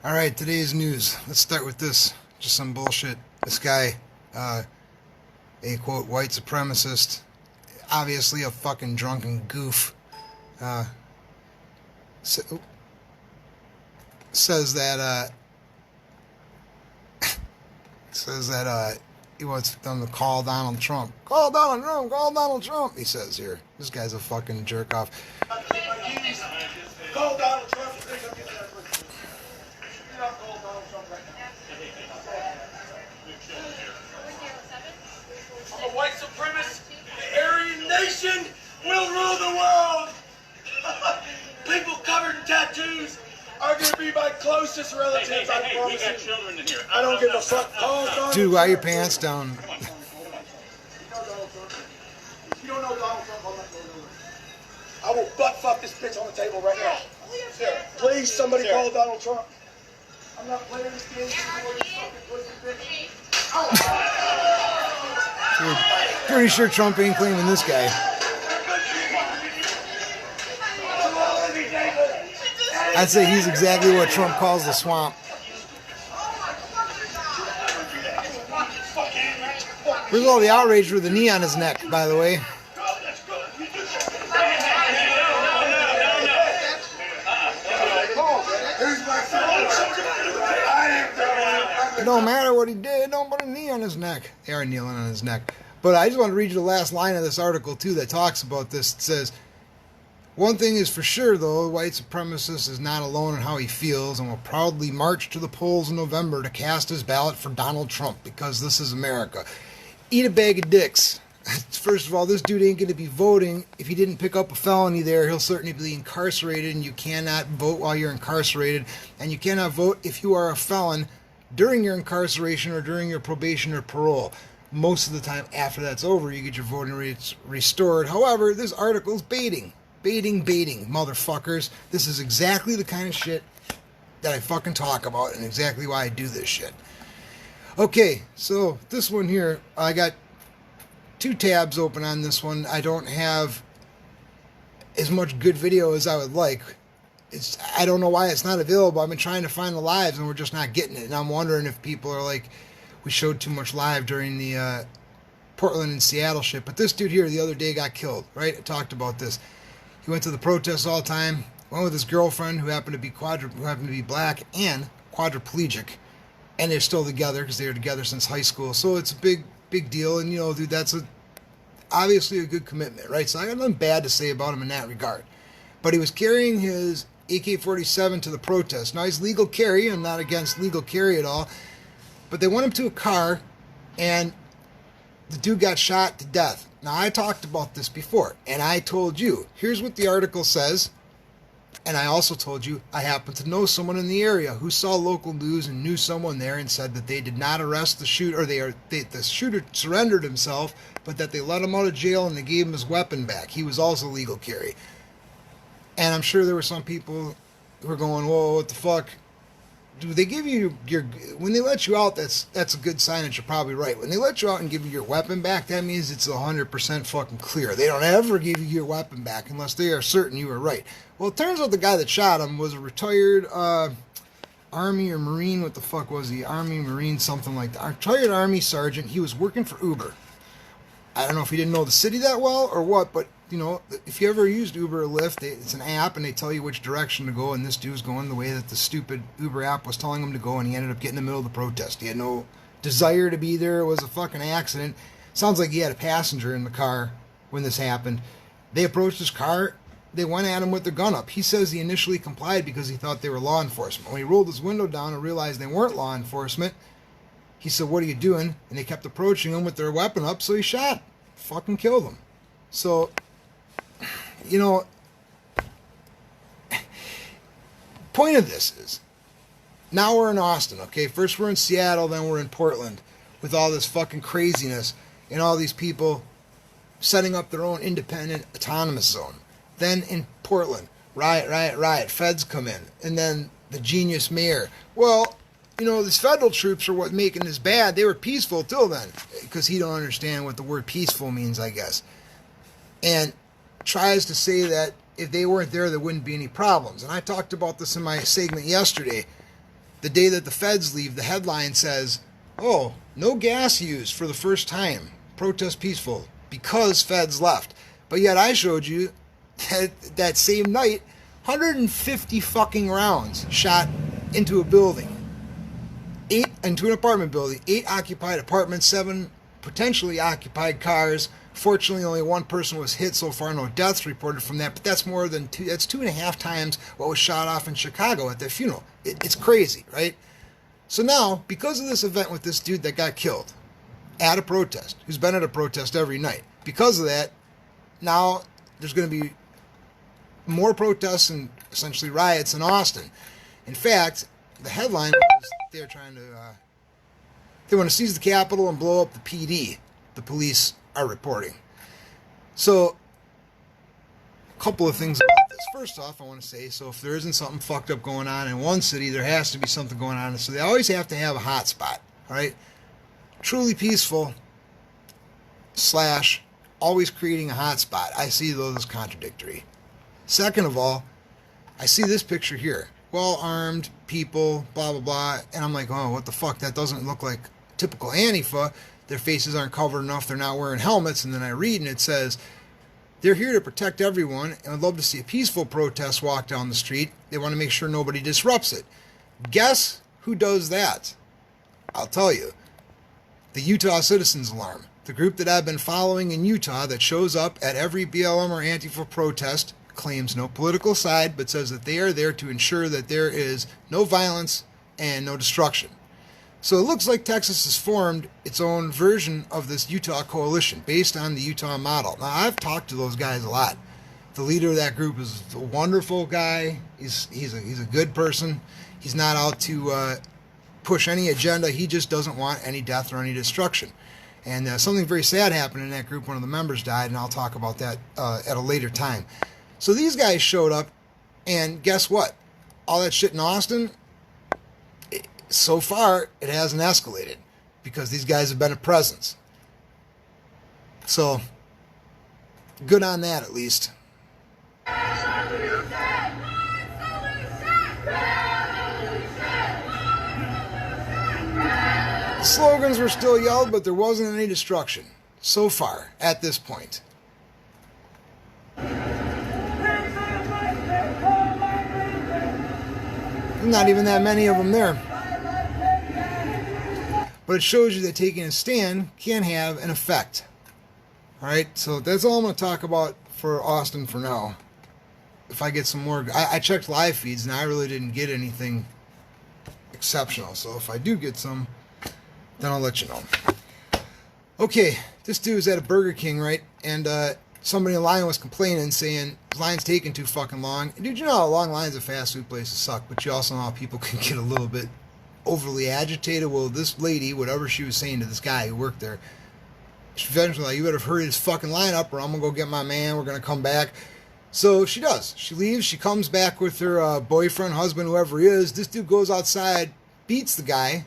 Alright, today's news. Let's start with this. Just some bullshit. This guy, a quote, white supremacist, obviously a fucking drunken goof, says that he wants them to call Donald Trump. Call Donald Trump, call Donald Trump, he says here. This guy's a fucking jerk off. Call Donald Trump. I'm a white supremacist. The Aryan nation will rule the world. People covered in tattoos are going to be my closest relatives. I promise we got children in here. I don't give a fuck. Call Donald Dude, why your Trump. pants down? You don't know Donald Trump. I'm not going nowhere. I will butt fuck this bitch on the table right now. Sarah, please, somebody call Donald Trump. I'm not playing this game anymore, you fucking pussy bitch. Dude, pretty sure Trump ain't claiming this guy. I'd say he's exactly what Trump calls the swamp. Where's all the outrage with the knee on his neck, by the way? It don't matter what he did, don't put a knee on his neck. They are kneeling on his neck. But I just want to read you the last line of this article, too, that talks about this. It says, one thing is for sure, though, the white supremacist is not alone in how he feels and will proudly march to the polls in November to cast his ballot for Donald Trump, because this is America. Eat a bag of dicks. First of all, this dude ain't going to be voting. If he didn't pick up a felony there, he'll certainly be incarcerated, and you cannot vote while you're incarcerated, and you cannot vote if you are a felon during your incarceration or during your probation or parole. Most of the time after that's over, you get your voting rights restored. However, this article's baiting. Baiting, motherfuckers. This is exactly the kind of shit that I fucking talk about and exactly why I do this shit. Okay, so this one here, I got two tabs open on this one. I don't have as much good video as I would like. I don't know why it's not available. I've been trying to find the lives and we're just not getting it. And I'm wondering if people are like, we showed too much live during the Portland and Seattle shit. But this dude here the other day got killed, right? I talked about this. He went to the protests all the time, went with his girlfriend who happened to be black and quadriplegic. And they're still together because they were together since high school. So it's a big deal. And, you know, dude, that's obviously a good commitment, right? So I got nothing bad to say about him in that regard. But he was carrying his AK-47 to the protest. Now, he's legal carry. I'm not against legal carry at all. But they went him to a car, and the dude got shot to death. Now, I talked about this before, and I told you, here's what the article says. And I also told you, I happen to know someone in the area who saw local news and knew someone there and said that they did not arrest the shooter, the shooter surrendered himself, but that they let him out of jail and they gave him his weapon back. He was also legal carry. And I'm sure there were some people who were going, whoa, what the fuck? Do they give you your, when they let you out, that's a good sign that you're probably right. When they let you out and give you your weapon back, that means it's 100% fucking clear. They don't ever give you your weapon back unless they are certain you were right. Well, it turns out the guy that shot him was a retired Army or Marine. What the fuck was he? Army, Marine, something like that. A retired Army sergeant. He was working for Uber. I don't know if he didn't know the city that well or what, but, you know, if you ever used Uber or Lyft, it's an app and they tell you which direction to go, and this dude's going the way that the stupid Uber app was telling him to go, and he ended up getting in the middle of the protest. He had no desire to be there. It was a fucking accident. Sounds like he had a passenger in the car when this happened. They approached his car. They went at him with their gun up. He says he initially complied because he thought they were law enforcement. When he rolled his window down and realized they weren't law enforcement, he said, what are you doing? And they kept approaching him with their weapon up, so he shot. Fucking killed him. So, you know, point of this is, now we're in Austin, okay? First we're in Seattle, then we're in Portland with all this fucking craziness and all these people setting up their own independent autonomous zone. Then in Portland, riot, feds come in. And then the genius mayor. Well, you know, these federal troops are what making this bad. They were peaceful till then, because he don't understand what the word peaceful means, I guess. And tries to say that if they weren't there, there wouldn't be any problems. And I talked about this in my segment yesterday. the day that the feds leave, the headline says, "Oh, no gas used for the first time. Protest peaceful because feds left." But yet I showed you that same night, 150 fucking rounds shot into a building. 8 into an apartment building. 8 occupied apartments, 7 potentially occupied cars. Fortunately, only 1 person was hit so far. No deaths reported from that, but that's more than that's 2.5 times what was shot off in Chicago at their funeral. It's crazy, right? So now, because of this event with this dude that got killed at a protest, who's been at a protest every night, because of that, now there's going to be more protests and essentially riots in Austin. In fact, the headline was they're trying to, they want to seize the Capitol and blow up the PD, the police are reporting. So, a couple of things about this. First off, I want to say, so if there isn't something fucked up going on in one city, there has to be something going on. So they always have to have a hot spot, all right? Truly peaceful / always creating a hot spot. I see those as contradictory. Second of all, I see this picture here. Well-armed people, blah, blah, blah. And I'm like, oh, what the fuck? That doesn't look like typical Antifa. Their faces aren't covered enough. They're not wearing helmets. And then I read and it says, they're here to protect everyone and would love to see a peaceful protest walk down the street. They want to make sure nobody disrupts it. Guess who does that? I'll tell you. The Utah Citizens Alarm. The group that I've been following in Utah that shows up at every BLM or Antifa protest, claims no political side, but says that they are there to ensure that there is no violence and no destruction. So it looks like Texas has formed its own version of this Utah coalition based on the Utah model. Now, I've talked to those guys a lot. The leader of that group is a wonderful guy. He's a good person. He's not out to push any agenda. He just doesn't want any death or any destruction. And something very sad happened in that group. One of the members died, and I'll talk about that at a later time. So these guys showed up, and guess what? All that shit in Austin, so far, it hasn't escalated because these guys have been a presence. So, good on that at least. The slogans were still yelled, but there wasn't any destruction so far at this point. Not even that many of them there. But it shows you that taking a stand can have an effect. Alright, so that's all I'm going to talk about for Austin for now. If I get some more... I checked live feeds and I really didn't get anything exceptional. So if I do get some, then I'll let you know. Okay, this dude was at a Burger King, right? And somebody in line was complaining, saying, "The line's taking too fucking long." And dude, you know how long lines at fast food places suck, but you also know how people can get a little bit overly agitated. Well, this lady, whatever she was saying to this guy who worked there, she eventually like, "You better hurry this fucking line up or I'm going to go get my man. We're going to come back." So she does. She leaves. She comes back with her boyfriend, husband, whoever he is. This dude goes outside, beats the guy,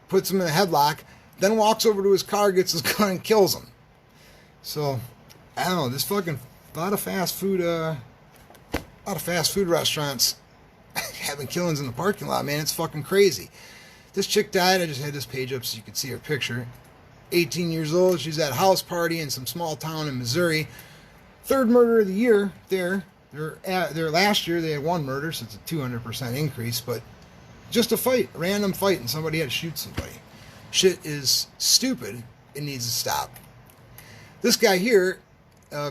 puts him in a headlock, then walks over to his car, gets his gun, and kills him. So, I don't know. This fucking a lot of fast food restaurants having killings in the parking lot, man. It's fucking crazy. This chick died. I just had this page up so you could see her picture. 18 years old. She's at a house party in some small town in Missouri. 3rd murder of the year there. Their last year they had 1 murder, so it's a 200% increase. But just a fight, a random fight, and somebody had to shoot somebody. Shit is stupid. It needs to stop. This guy here,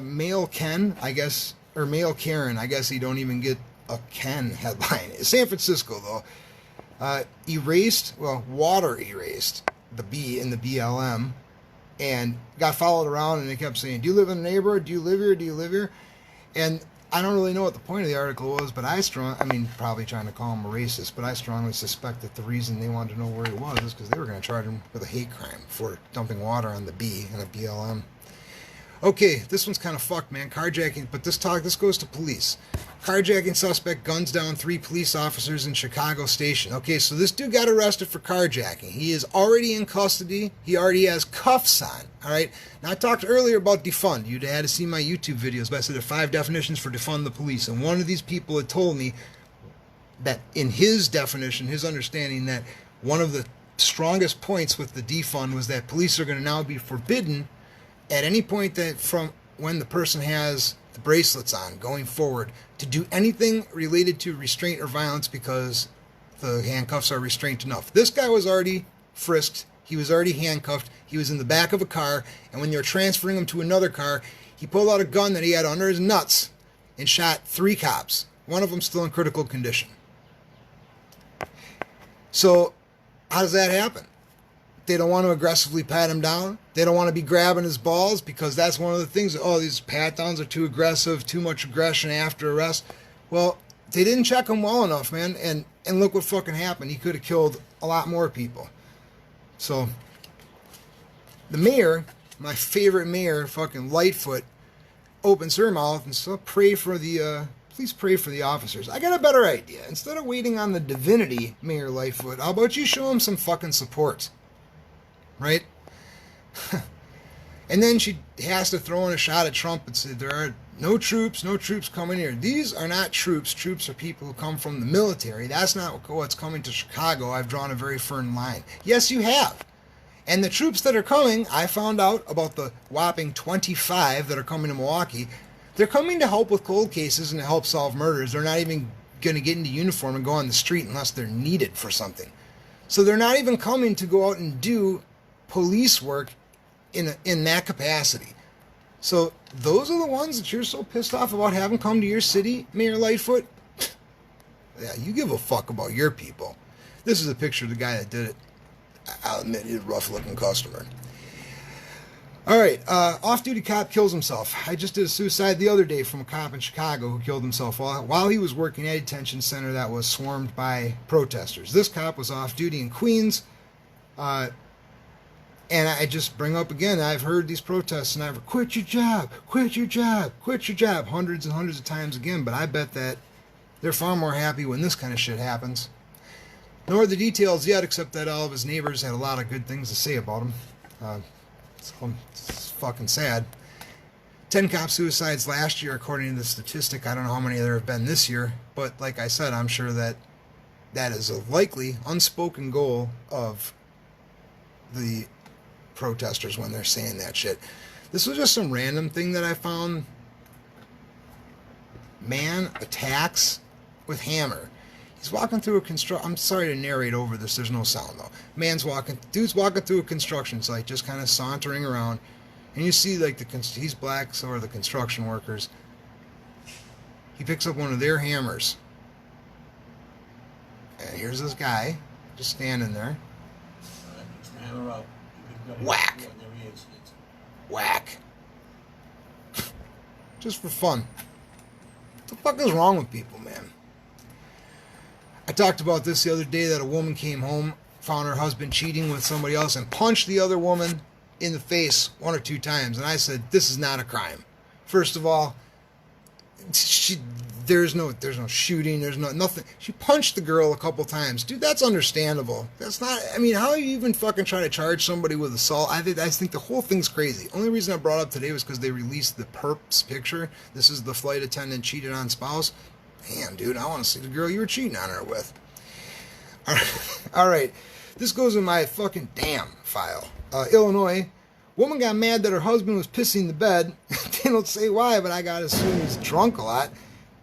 Male Ken, I guess, or Male Karen, I guess he don't even get a Ken headline. San Francisco, though, water erased the B in the BLM, and got followed around, and they kept saying, "Do you live in a neighborhood? Do you live here? Do you live here?" And I don't really know what the point of the article was, but probably trying to call him a racist, but I strongly suspect that the reason they wanted to know where he was is because they were going to charge him with a hate crime for dumping water on the B in a BLM. Okay, this one's kind of fucked, man. Carjacking, but this goes to police. Carjacking suspect guns down 3 police officers in Chicago station. Okay, so this dude got arrested for carjacking. He is already in custody. He already has cuffs on. All right. Now, I talked earlier about defund. You'd had to see my YouTube videos, but I said there are 5 definitions for defund the police. And one of these people had told me that in his definition, his understanding, that one of the strongest points with the defund was that police are going to now be forbidden at any point that from when the person has the bracelets on going forward to do anything related to restraint or violence because the handcuffs are restrained enough. This guy was already frisked. He was already handcuffed. He was in the back of a car, and when they were transferring him to another car, he pulled out a gun that he had under his nuts and shot 3 cops. One of them still in critical condition. So how does that happen? They don't want to aggressively pat him down. They don't want to be grabbing his balls because that's one of the things. Oh, these pat downs are too aggressive, too much aggression after arrest. Well, they didn't check him well enough, man. And look what fucking happened. He could have killed a lot more people. So the mayor, my favorite mayor, fucking Lightfoot, opens her mouth and so please pray for the officers. I got a better idea. Instead of waiting on the divinity, Mayor Lightfoot, how about you show him some fucking support? Right? And then she has to throw in a shot at Trump and say there are no troops coming here. These are not troops. Troops are people who come from the military. That's not what's coming to Chicago. I've drawn a very firm line. Yes, you have. And the troops that are coming, I found out about the whopping 25 that are coming to Milwaukee. They're coming to help with cold cases and to help solve murders. They're not even going to get into uniform and go on the street unless they're needed for something. So they're not even coming to go out and do police work in that capacity. So those are the ones that you're so pissed off about having come to your city, Mayor Lightfoot? Yeah, you give a fuck about your people. This is a picture of the guy that did it. I'll admit, he's a rough-looking customer. All right, off-duty cop kills himself. I just did a suicide the other day from a cop in Chicago who killed himself while he was working at a detention center that was swarmed by protesters. This cop was off-duty in Queens, and I just bring up again, I've heard these protests and I've heard, quit your job, quit your job, quit your job, hundreds and hundreds of times again, but I bet that they're far more happy when this kind of shit happens. Nor are the details yet, except that all of his neighbors had a lot of good things to say about him. It's fucking sad. 10 cop suicides last year, according to the statistic. I don't know how many there have been this year, but like I said, I'm sure that that is a likely unspoken goal of the protesters when they're saying that shit. This was just some random thing that I found. Man attacks with hammer. He's walking through a I'm sorry to narrate over this. There's no sound though. Dude's walking through a construction site, just kind of sauntering around, and you see like he's black, so are the construction workers. He picks up one of their hammers, and here's this guy just standing there. Hammer up. Whack. Whack. Just for fun. What the fuck is wrong with people, man? I talked about this the other day, that a woman came home, found her husband cheating with somebody else, and punched the other woman in the face 1 or 2 times. And I said, this is not a crime. First of all, there's no shooting, there's nothing. She punched the girl a couple times. Dude, that's understandable. That's not, I mean, how are you even fucking trying to charge somebody with assault? I think the whole thing's crazy. Only reason I brought it up today was because they released the perps picture. This is the flight attendant cheated on spouse. Damn, dude, I want to see the girl you were cheating on her with. All right. This goes in my fucking damn file. Illinois. Woman got mad that her husband was pissing the bed. They don't say why, but I gotta assume he's drunk a lot.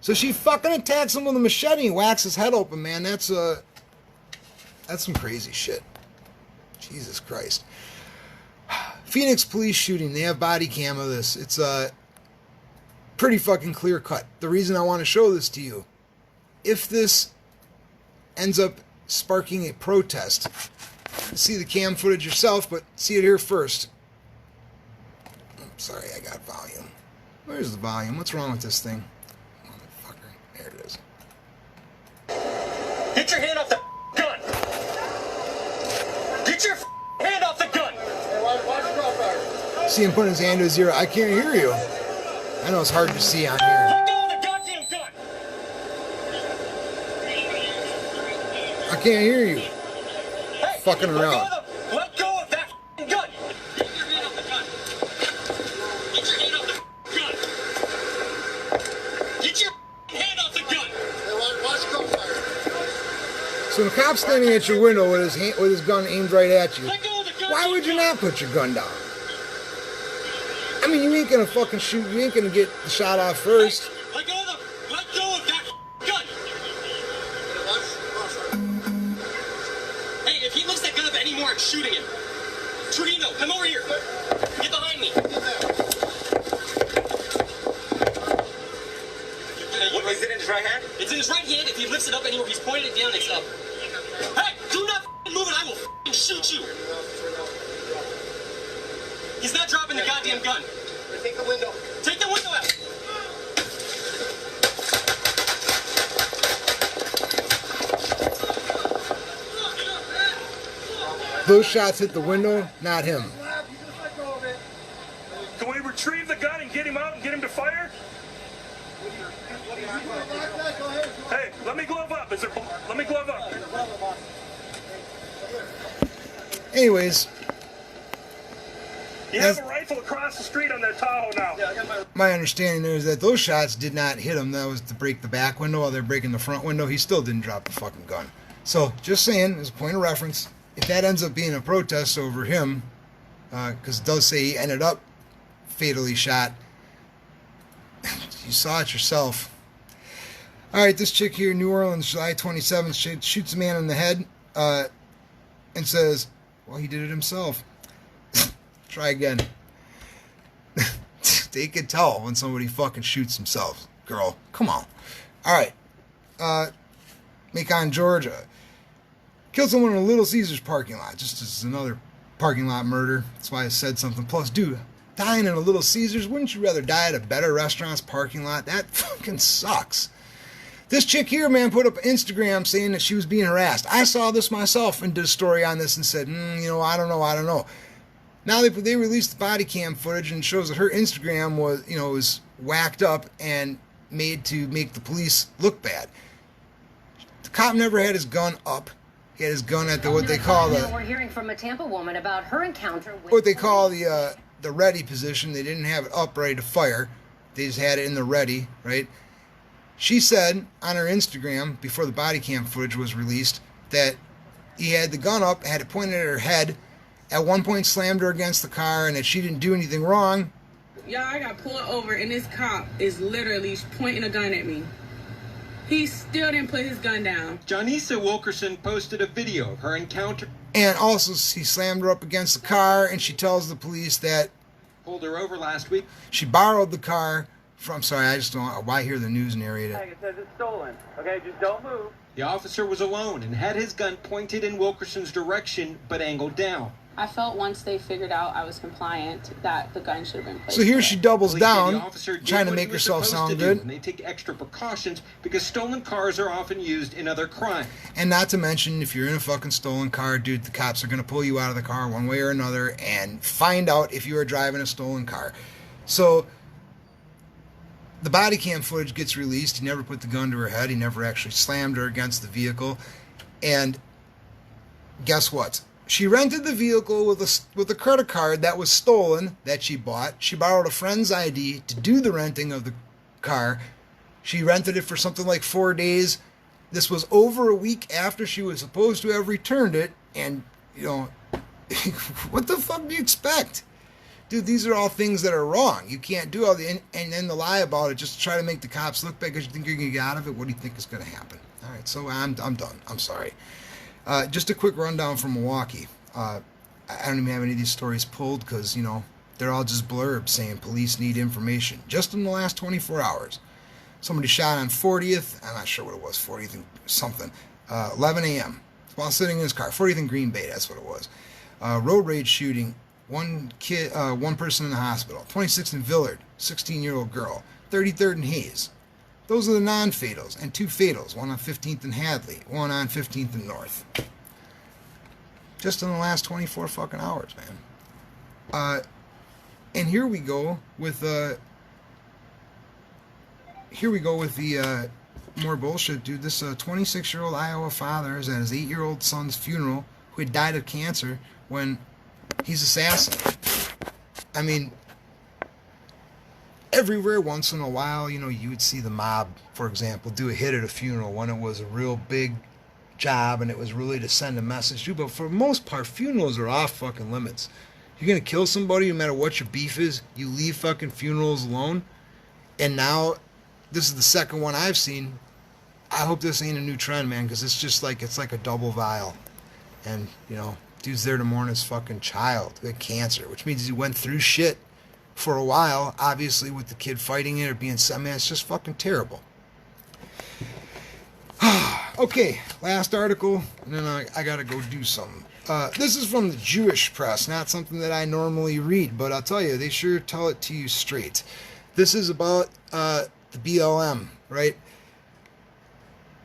So she fucking attacks him with a machete and whacks his head open, man. That's some crazy shit. Jesus Christ. Phoenix police shooting. They have body cam of this. It's pretty fucking clear cut. The reason I want to show this to you, if this ends up sparking a protest, see the cam footage yourself, but see it here first. Sorry, I got volume. Where's the volume? What's wrong with this thing? Motherfucker. There it is. Get your hand off the gun! Get your hand off the gun! See him putting his hand to his ear. I can't hear you. I know it's hard to see on here. Let go of the goddamn gun! I can't hear you. Hey, Fucking around. Let go of that gun! Get your hand off the gun! Get your hand off the gun! Get your hand off the gun! Watch gunfire. So the cop's standing at your window with his gun aimed right at you. Let go of the gun. Why would you not put your gun down? I mean, you ain't gonna fucking shoot. You ain't gonna get the shot off first. Let go of that gun. Hey, if he lifts that gun up anymore, I'm shooting him. Trudino, come over here. Get behind me. Is it in his right hand? It's in his right hand. If he lifts it up anymore, he's pointing it down, it's up. Hey, do not move it. I will shoot you. He's not dropping the goddamn gun. Take the window. Take the window out. Those shots hit the window, not him. Can we retrieve the gun and get him out and get him to fire? Hey, let me glove up. Let me glove up. Anyways, You have a rifle across the street on that Tahoe now. my understanding there is that those shots did not hit him. That was to break the back window while they're breaking the front window. He still didn't drop the fucking gun. So, just saying, as a point of reference, if that ends up being a protest over him, because it does say he ended up fatally shot, you saw it yourself. Alright, this chick here in New Orleans, July 27th, shoots a man in the head and says, well, he did it himself. Try again. They can tell when somebody fucking shoots himself. Girl, come on. Alright. Macon, Georgia. Killed someone in a Little Caesars parking lot. Just as another parking lot murder. That's why I said something. Plus, dude, dying in a Little Caesars, wouldn't you rather die at a better restaurant's parking lot? That fucking sucks. This chick here, man, put up Instagram saying that she was being harassed. I saw this myself and did a story on this and said, I don't know. Now they released the body cam footage and it shows that her Instagram was whacked up and made to make the police look bad. The cop never had his gun up. He had his gun at what they call We're hearing from a Tampa woman about her encounter with what they call the ready position. They didn't have it up ready to fire. They just had it in the ready, right? She said on her Instagram before the body cam footage was released that he had the gun up, had it pointed at her head, at one point slammed her against the car, and that she didn't do anything wrong. Y'all, I got pulled over, and this cop is literally pointing a gun at me. He still didn't put his gun down. Janisa Wilkerson posted a video of her encounter. And also, he slammed her up against the car, and she tells the police that Pulled her over last week. she borrowed the car from. Sorry, I just don't. Why hear the news narrated? It says it's stolen. Okay, just don't move. The officer was alone and had his gun pointed in Wilkerson's direction, but angled down. I felt once they figured out I was compliant that the gun should have been placed. So here she doubles Police say the down, officer did trying to what make he was herself supposed sound to do, good. and they take extra precautions because stolen cars are often used in other crimes. And not to mention, if you're in a fucking stolen car, dude, the cops are going to pull you out of the car one way or another and find out if you are driving a stolen car. So the body cam footage gets released. He never put the gun to her head. He never actually slammed her against the vehicle. And guess what? She rented the vehicle with a credit card that was stolen that she bought. She borrowed a friend's ID to do the renting of the car. She rented it for something like 4 days. This was over a week after she was supposed to have returned it. And, what the fuck do you expect? Dude, these are all things that are wrong. You can't do all the and then to lie about it just to try to make the cops look bad because you think you're going to get out of it. What do you think is going to happen? All right, so I'm done. I'm sorry. Just a quick rundown from Milwaukee. I don't even have any of these stories pulled because, they're all just blurbs saying police need information. Just in the last 24 hours. Somebody shot on 40th. I'm not sure what it was. 40th and something. 11 a.m. while sitting in his car. 40th and Green Bay, that's what it was. Road rage shooting. One person in the hospital. 26th in Villard. 16-year-old girl. 33rd in Hayes. Those are the non-fatals, and 2 fatals, one on 15th and Hadley, one on 15th and North. Just in the last 24 fucking hours, man. And here we go with the more bullshit, dude. This 26-year-old Iowa father is at his 8-year-old son's funeral who had died of cancer when he's assassinated. I mean, everywhere once in a while, you would see the mob, for example, do a hit at a funeral when it was a real big job, and it was really to send a message to. But for the most part, funerals are off fucking limits. You're gonna kill somebody, no matter what your beef is, you leave fucking funerals alone. And now, this is the second one I've seen. I hope this ain't a new trend, man, because it's like a double vial. And, you know, dude's there to mourn his fucking child with cancer, which means he went through shit for a while, obviously, with the kid fighting it or being, I mean, it's just fucking terrible. Okay, last article, and then I gotta go do something. This is from the Jewish press, not something that I normally read, but I'll tell you, they sure tell it to you straight. This is about the BLM, right?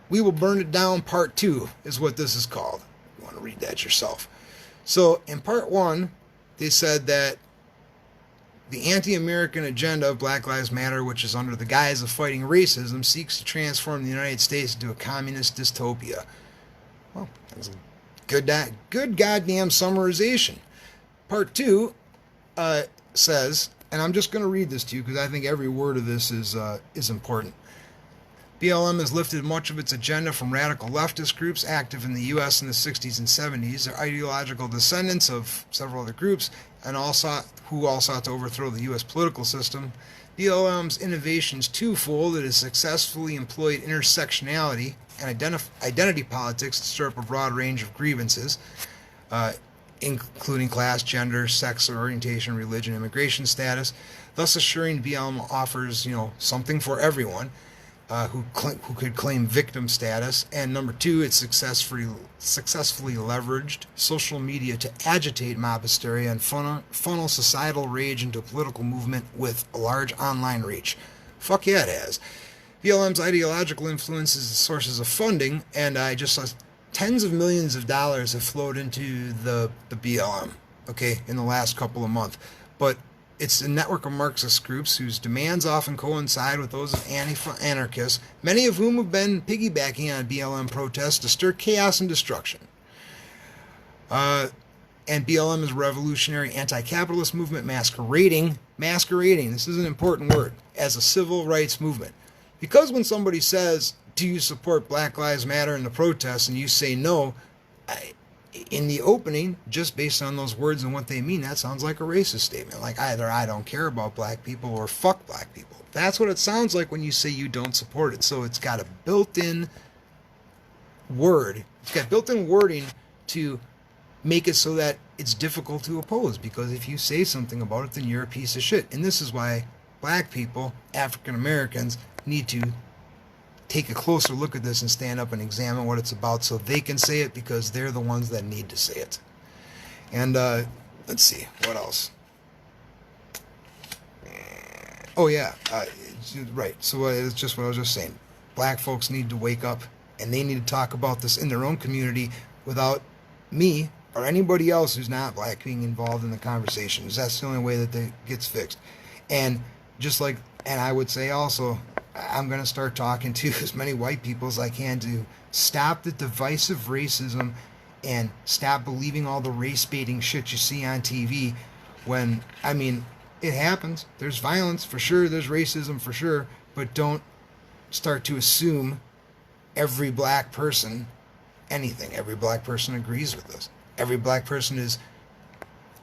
We Will Burn It Down Part 2 is what this is called. You want to read that yourself. So, in Part 1, they said that the anti-American agenda of Black Lives Matter, which is under the guise of fighting racism, seeks to transform the United States into a communist dystopia. Well, that's a good goddamn summarization. Part 2 says, and I'm just going to read this to you because I think every word of this is important. BLM has lifted much of its agenda from radical leftist groups active in the U.S. in the 60s and 70s. They're ideological descendants of several other groups who all sought to overthrow the U.S. political system. BLM's innovations twofold. It has successfully employed intersectionality and identity politics to stir up a broad range of grievances, including class, gender, sex orientation, religion, immigration status, thus assuring BLM offers, you know, something for everyone who could claim victim status. And number two, it successfully leveraged social media to agitate mob hysteria and funnel societal rage into a political movement with a large online reach. Fuck yeah, it has. BLM's ideological influences as sources of funding, and I just saw tens of millions of dollars have flowed into the BLM, okay, in the last couple of months. But it's a network of Marxist groups whose demands often coincide with those of anarchists, many of whom have been piggybacking on BLM protests to stir chaos and destruction. And BLM is a revolutionary anti-capitalist movement masquerading, this is an important word, as a civil rights movement. Because when somebody says, do you support Black Lives Matter in the protests, and you say no, in the opening, just based on those words and what they mean, that sounds like a racist statement. Like either I don't care about black people or fuck black people. That's what it sounds like when you say you don't support it. So it's got a built-in word. It's got built-in wording to make it so that it's difficult to oppose. Because if you say something about it, then you're a piece of shit. And this is why black people, African Americans, need to take a closer look at this and stand up and examine what it's about so they can say it, because they're the ones that need to say it. And let's see, what else? Oh yeah, right. So it's just what I was just saying. Black folks need to wake up, and they need to talk about this in their own community without me or anybody else who's not black being involved in the conversations. That's the only way that it gets fixed. And just like, and I would say also, I'm going to start talking to as many white people as I can to stop the divisive racism and stop believing all the race baiting shit you see on TV when, I mean, it happens. There's violence for sure. There's racism for sure. But don't start to assume every black person anything. Every black person agrees with this. Every black person is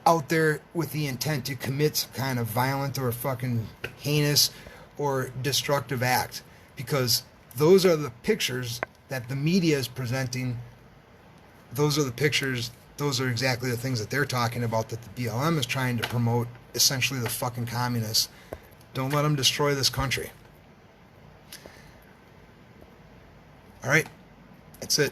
out there with the intent to commit some kind of violent or fucking heinous or destructive act, because those are the pictures that the media is presenting. Those are the pictures, those are exactly the things that they're talking about, that the BLM is trying to promote, essentially the fucking communists. Don't let them destroy this country. Alright, that's it.